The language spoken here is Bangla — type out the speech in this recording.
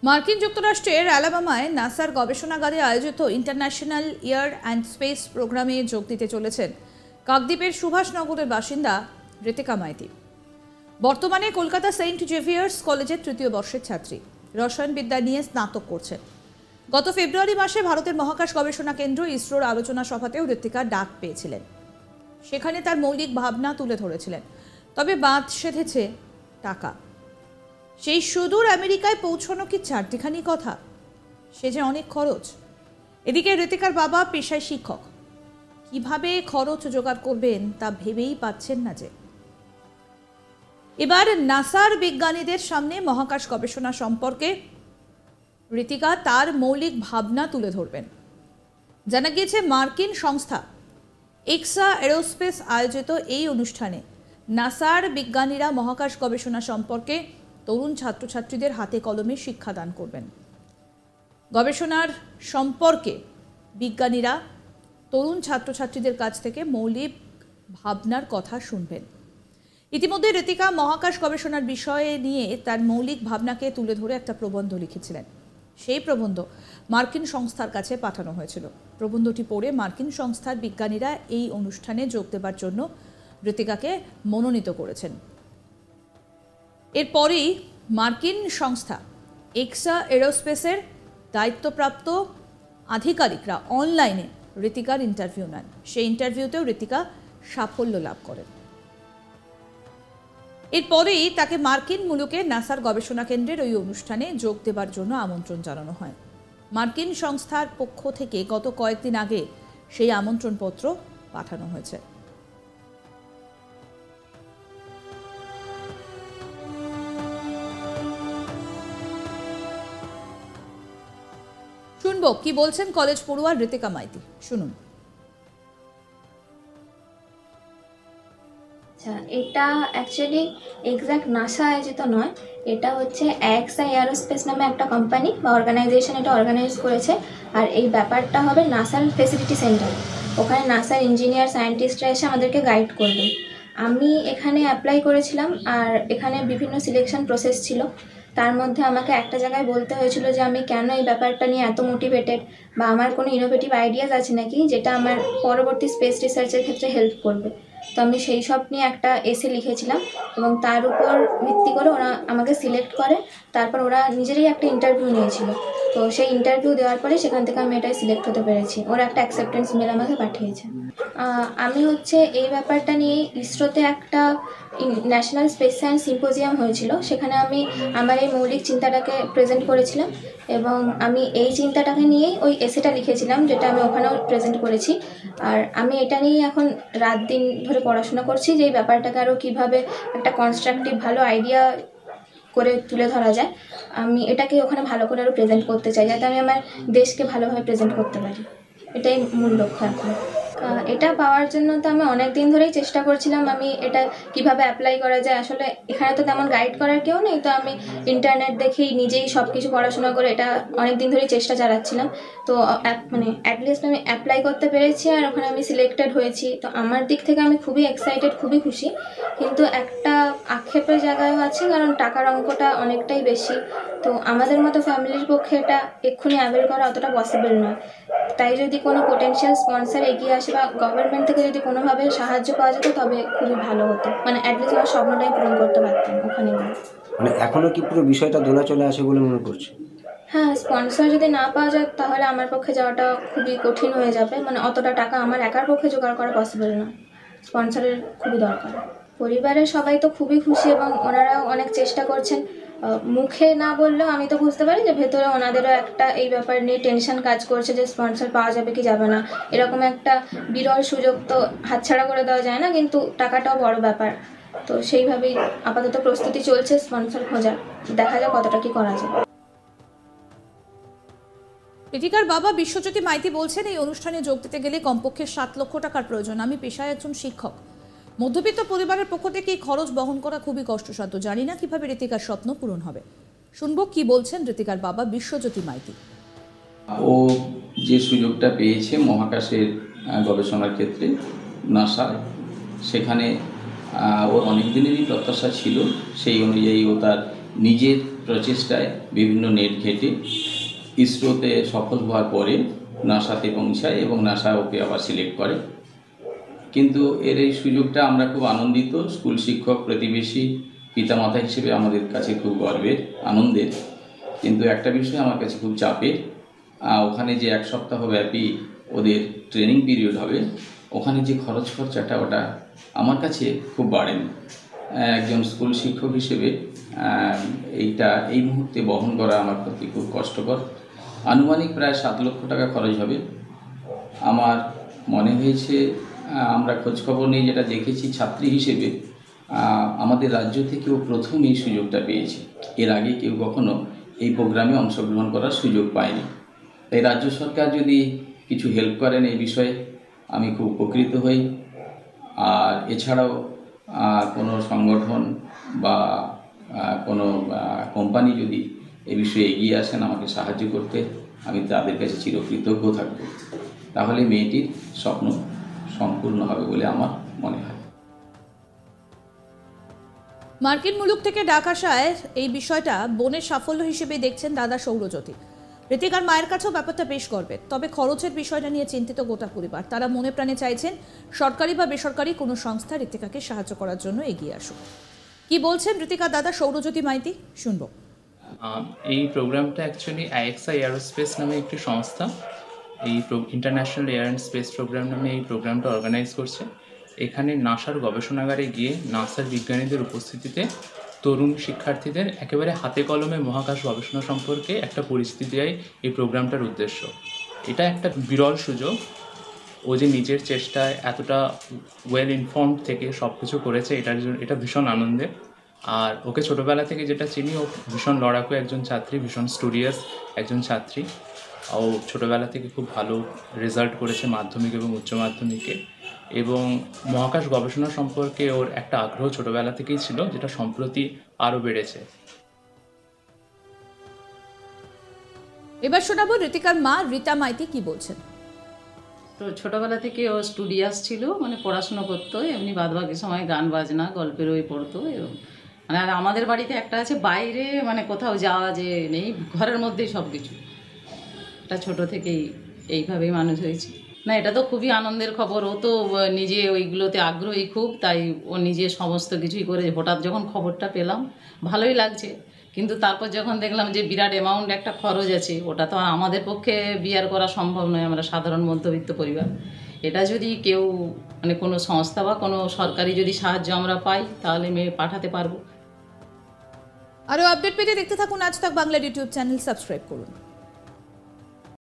মার্কিন যুক্তরাষ্ট্রের অ্যালাবামায় নাসার গবেষণাগারে আয়োজিত ইন্টারন্যাশনাল এয়ার অ্যান্ড স্পেস প্রোগ্রামে যোগ দিতে চলেছেন কাকদ্বীপের সুভাষনগরের বাসিন্দা ঋতিকা মাইতি। বর্তমানে কলকাতা সেন্ট জেভিয়ার্স কলেজের তৃতীয় বর্ষের ছাত্রী, রসায়নবিদ্যা নিয়ে স্নাতক করছেন। গত ফেব্রুয়ারি মাসে ভারতের মহাকাশ গবেষণা কেন্দ্র ইসরোর আলোচনা সভাতেও ঋতিকা ডাক পেয়েছিলেন। সেখানে তার মৌলিক ভাবনা তুলে ধরেছিলেন। তবে বাঁধ সেধেছে টাকা। সেই সুদূর আমেরিকায় পৌঁছানো কি চারটিখানি কথা, সে যে অনেক খরচ। এদিকে ঋতিকার বাবা পেশায় শিক্ষক, কিভাবে খরচ জোগাড় করবেন তা ভেবেই পাচ্ছেন না। যে এবার নাসার বিজ্ঞানীদের সামনে মহাকাশ গবেষণা সম্পর্কে ঋতিকা তার মৌলিক ভাবনা তুলে ধরবেন। জানা গিয়েছে মার্কিন সংস্থা এক্সা এরোস্পেস আয়োজিত এই অনুষ্ঠানে নাসার বিজ্ঞানীরা মহাকাশ গবেষণা সম্পর্কে তরুণ ছাত্রছাত্রীদের হাতে কলমে শিক্ষাদান করবেন। গবেষণার সম্পর্কে বিজ্ঞানীরা তরুণ ছাত্রছাত্রীদের কাছ থেকে মৌলিক ভাবনার কথা শুনবেন। ইতিমধ্যে ঋতিকা মহাকাশ গবেষণার বিষয়ে নিয়ে তার মৌলিক ভাবনাকে তুলে ধরে একটা প্রবন্ধ লিখেছিলেন। সেই প্রবন্ধ মার্কিন সংস্থার কাছে পাঠানো হয়েছিল। প্রবন্ধটি পড়ে মার্কিন সংস্থার বিজ্ঞানীরা এই অনুষ্ঠানে যোগ দেবার জন্য ঋতিকাকে মনোনীত করেছেন। এরপরেই মার্কিন সংস্থা এক্সা এরোস্পেসের দায়িত্বপ্রাপ্ত আধিকারিকরা অনলাইনে ঋতিকার ইন্টারভিউ নেন। সেই ইন্টারভিউতেও ঋতিকা সাফল্য লাভ করেন। এরপরেই তাকে মার্কিন মুলুকে নাসার গবেষণা কেন্দ্রের ওই অনুষ্ঠানে যোগ দেবার জন্য আমন্ত্রণ জানানো হয়। মার্কিন সংস্থার পক্ষ থেকে গত কয়েকদিন আগে সেই আমন্ত্রণপত্র পাঠানো হয়েছে। শুনবো কি বলছেন কলেজ পড়ুয়া ঋতিকা মাইতি, শুনুন। আচ্ছা, এটা অ্যাকচুয়ালি এক্স্যাক্ট নাসা আয়োজিত নয়, এটা হচ্ছে এক্সা এরোস্পেস নামে একটা কোম্পানি বা অর্গানাইজেশন এটা অর্গানাইজ করেছে। আর এই ব্যাপারটা হবে নাসার ফেসিলিটি সেন্টার। ওখানে নাসার ইঞ্জিনিয়ার সায়েন্টিস্টরা এসে আমাদেরকে গাইড করবে। আমি এখানে অ্যাপ্লাই করেছিলাম আর এখানে বিভিন্ন সিলেকশন প্রসেস ছিল। তার মধ্যে আমাকে একটা জায়গায় বলতে হয়েছিল যে আমি কেন এই ব্যাপারটা নিয়ে এত মোটিভেটেড বা আমার কোনো ইনোভেটিভ আইডিয়াস আছে নাকি যেটা আমার পরবর্তী স্পেস রিসার্চের ক্ষেত্রে হেল্প করবে। তো আমি সেই সব নিয়ে একটা এসে লিখেছিলাম এবং তার উপর ভিত্তি করে ওরা আমাকে সিলেক্ট করে। তারপর ওরা নিজেরই একটা ইন্টারভিউ নিয়েছিল। তো সেই ইন্টারভিউ দেওয়ার পরে সেখান থেকে আমি এটাই সিলেক্ট হতে পেরেছি। ওরা একটা অ্যাকসেপ্টেন্স মেল আমাকে পাঠিয়েছে। আমি হচ্ছে এই ব্যাপারটা নিয়ে ইসরোতে একটা ন্যাশনাল স্পেস সায়েন্স সিম্পোজিয়াম হয়েছিল, সেখানে আমি আমার এই মৌলিক চিন্তাটাকে প্রেজেন্ট করেছিলাম এবং আমি এই চিন্তাটাকে নিয়েই ওই এসেটা লিখেছিলাম, যেটা আমি ওখানেও প্রেজেন্ট করেছি। আর আমি এটা নিয়েই এখন রাত দিন ধরে পড়াশোনা করছি যে এই ব্যাপারটাকে আরও কীভাবে একটা কনস্ট্রাকটিভ ভালো আইডিয়া করে তুলে ধরা যায়। আমি এটাকে ওখানে ভালো করে আরও প্রেজেন্ট করতে চাই, যাতে আমি আমার দেশকে ভালোভাবে প্রেজেন্ট করতে পারি। এটাই মূল লক্ষ্য এখন। এটা পাওয়ার জন্য তো আমি অনেক দিন ধরেই চেষ্টা করছিলাম আমি এটা কিভাবে অ্যাপ্লাই করা যায়। আসলে এখানে তো তেমন গাইড করার কেউ নেই, তো আমি ইন্টারনেট দেখেই নিজেই সব কিছু পড়াশোনা করে এটা অনেক দিন ধরেই চেষ্টা চালাচ্ছিলাম। তো মানে অ্যাটলিস্ট আমি অ্যাপ্লাই করতে পেরেছি আর ওখানে আমি সিলেক্টেড হয়েছি। তো আমার দিক থেকে আমি খুবই এক্সাইটেড, খুবই খুশি। কিন্তু একটা আক্ষেপের জায়গাও আছে, কারণ টাকার অঙ্কটা অনেকটাই বেশি। তো আমাদের মতো ফ্যামিলির পক্ষে এটা এক্ষুনি অ্যাভেল করা অতটা পসিবল নয়। তাই যদি কোনো পোটেনশিয়াল স্পন্সর এগিয়ে আসে বা গভর্নমেন্ট থেকে যদি কোনোভাবে সাহায্য পাওয়া যেত তবে খুবই ভালো হতো। মানে অ্যাটলিস্ট আমার স্বপ্নটাই পূরণ করতে পারতাম ওখানে গিয়ে। মানে এখনও কি পুরো বিষয়টা দোলা চলে আসে বলে মনে করছে? হ্যাঁ, স্পন্সর যদি না পাওয়া যায় তাহলে আমার পক্ষে যাওয়াটা খুবই কঠিন হয়ে যাবে। মানে অতটা টাকা আমার একার পক্ষে জোগাড় করা পসিবল নয়, স্পন্সরের খুবই দরকার। পরিবারের সবাই তো খুবই খুশি এবং ওনারাও অনেক চেষ্টা করছেন। মুখে না বললেও আমি তো বুঝতে পারি যে ভেতরে ওনাদেরও একটা এই ব্যাপার নিয়ে টেনশন কাজ করছে যে স্পন্সর পাওয়া যাবে কি যাবে না। এরকম একটা বিরল সুযোগ তো হাতছাড়া করে দেওয়া যায় না, কিন্তু টাকাটাও বড় ব্যাপার। তো সেইভাবেই আপাতত প্রস্তুতি চলছে স্পন্সর খোঁজার। দেখা যাক কতটা কি করা যায়। ঋতিকার বাবা বিশ্বজ্যোতি মাইতি বলছেন, এই অনুষ্ঠানে যোগ দিতে গেলে কমপক্ষে 7 লক্ষ টাকার প্রয়োজন। আমি পেশায় একজন শিক্ষক। মধ্যবিত্ত পরিবারের পক্ষ থেকে এই খরচ বহন করা খুবই কষ্টসাধ্য। জানি না কিভাবে ঋতিকার স্বপ্ন পূরণ হবে। শুনবো কি বলছেন ঋতিকার বাবা বিশ্বজ্যোতি মাইতি। ও যে সুযোগটা পেয়েছে মহাকাশের গবেষণার ক্ষেত্রে নাসায়, সেখানে ওর অনেক দিনেরই প্রত্যাশা ছিল। সেই অনুযায়ী ও তার নিজের প্রচেষ্টায় বিভিন্ন নেট ঘেঁটে ইসরোতে সফল হওয়ার পরে নাসাতে পৌঁছায় এবং নাসা ওকে আবার সিলেক্ট করে। কিন্তু এর এই সুযোগটা আমরা খুব আনন্দিত, স্কুল শিক্ষক, প্রতিবেশী, পিতামাতা হিসেবে আমাদের কাছে খুব গর্বের, আনন্দের। কিন্তু একটা বিষয় আমার কাছে খুব চাপের, ওখানে যে 1 সপ্তাহ ব্যাপী ওদের ট্রেনিং পিরিয়ড হবে, ওখানে যে খরচাটা ওটা আমার কাছে খুব বাড়েন। একজন স্কুল শিক্ষক হিসেবে এইটা এই মুহূর্তে বহন করা আমার প্রতি খুব কষ্টকর। আনুমানিক প্রায় 7 লক্ষ টাকা খরচ হবে। আমার মনে হয়েছে, আমরা খোঁজখবর নিয়ে যেটা দেখেছি, ছাত্রী হিসেবে আমাদের রাজ্য থেকেও প্রথম এই সুযোগটা পেয়েছে। এর আগে কেউ কখনো এই প্রোগ্রামে অংশগ্রহণ করার সুযোগ পায়নি। তাই রাজ্য সরকার যদি কিছু হেল্প করেন এই বিষয়ে আমি খুব উপকৃত হই। আর এছাড়াও কোনো সংগঠন বা কোনো কোম্পানি যদি এ বিষয়ে এগিয়ে আসেন আমাকে সাহায্য করতে, আমি তাদের কাছে চিরকৃতজ্ঞ থাকব। তাহলে মেয়েটির স্বপ্ন সম্পূর্ণ হবে বলে আমার মনে হয়। মার্কিন মুলুক থেকে ডাক আসায় এই বিষয়টা বোনের সাফল্য হিসেবে দেখছেন দাদা সৌরজ্যোতি। ঋতিকার মায়ের কাছেও ব্যাপারটা বেশ গর্বের। তবে খরচের বিষয়টা নিয়ে চিন্তিত গোটা পরিবার। তারা মনে প্রাণে চাইছেন সরকারি বা বেসরকারি কোনো সংস্থা ঋতিকাকে সাহায্য করার জন্য এগিয়ে আসুক। কি বলছেন ঋতিকার দাদা সৌরজ্যোতি মাইতি, শুনবো। এই প্রোগ্রামটা অ্যাকচুয়ালি আইএক্সআই এরোস্পেস নামে একটি সংস্থা, এই international air and space programme নামে এই প্রোগ্রামটা অর্গানাইজ করছে। এখানে নাসার গবেষণাগারে গিয়ে নাসার বিজ্ঞানীদের উপস্থিতিতে তরুণ শিক্ষার্থীদের একেবারে হাতে কলমে মহাকাশ গবেষণা সম্পর্কে একটা পরিচিতি দেওয়াই এই প্রোগ্রামটার উদ্দেশ্য। এটা একটা বিরল সুযোগ। ও যে নিজের চেষ্টায় এতটা ওয়েল ইনফর্মড থেকে সব কিছু করেছে, এটা ভীষণ আনন্দের। আর ওকে ছোটোবেলা থেকে যেটা চিনি, ও ভীষণ লড়াকু একজন ছাত্রী, ভীষণ স্টুডিয়াস একজন ছাত্রী। ও ছোটোবেলা থেকে খুব ভালো রেজাল্ট করেছে মাধ্যমিক এবং উচ্চ মাধ্যমিকে, এবং মহাকাশ গবেষণা সম্পর্কে ওর একটা আগ্রহ ছোটোবেলা থেকেই ছিল, যেটা সম্প্রতি আরও বেড়েছে। এবার শোনাবো ঋতিকার মা রীতা মাইতি কি বলছেন। তো ছোটোবেলা থেকে ও স্টুডিয়াস ছিল, মানে পড়াশুনো করতো, এমনি বাদবাকি সময় গান বাজনা, গল্পের বই পড়তো। এবং মানে আর আমাদের বাড়িতে একটা আছে, বাইরে মানে কোথাও যাওয়া যে নেই, ঘরের মধ্যেই সব কিছু। এটা ছোটো থেকেই এইভাবেই মানুষ হয়েছে। না, এটা তো খুবই আনন্দের খবর। ও তো নিজে ওইগুলোতে আগ্রহী খুব, তাই ও নিজে সমস্ত কিছুই করে। হঠাৎ যখন খবরটা পেলাম ভালোই লাগছে, কিন্তু তারপর যখন দেখলাম যে বিরাট অ্যামাউন্ট একটা খরচ আছে, ওটা তো আমাদের পক্ষে বিয়ার করা সম্ভব নয়, আমরা সাধারণ মধ্যবিত্ত পরিবার। এটা যদি কেউ মানে কোনো সংস্থা বা কোনো সরকারি যদি সাহায্য আমরা পাই, তাহলে মেয়ে পাঠাতে পারবো। আরও আপডেট পেতে দেখতে থাকুন আজ তাক বাংলার ইউটিউব চ্যানেল, সাবস্ক্রাইব করুন।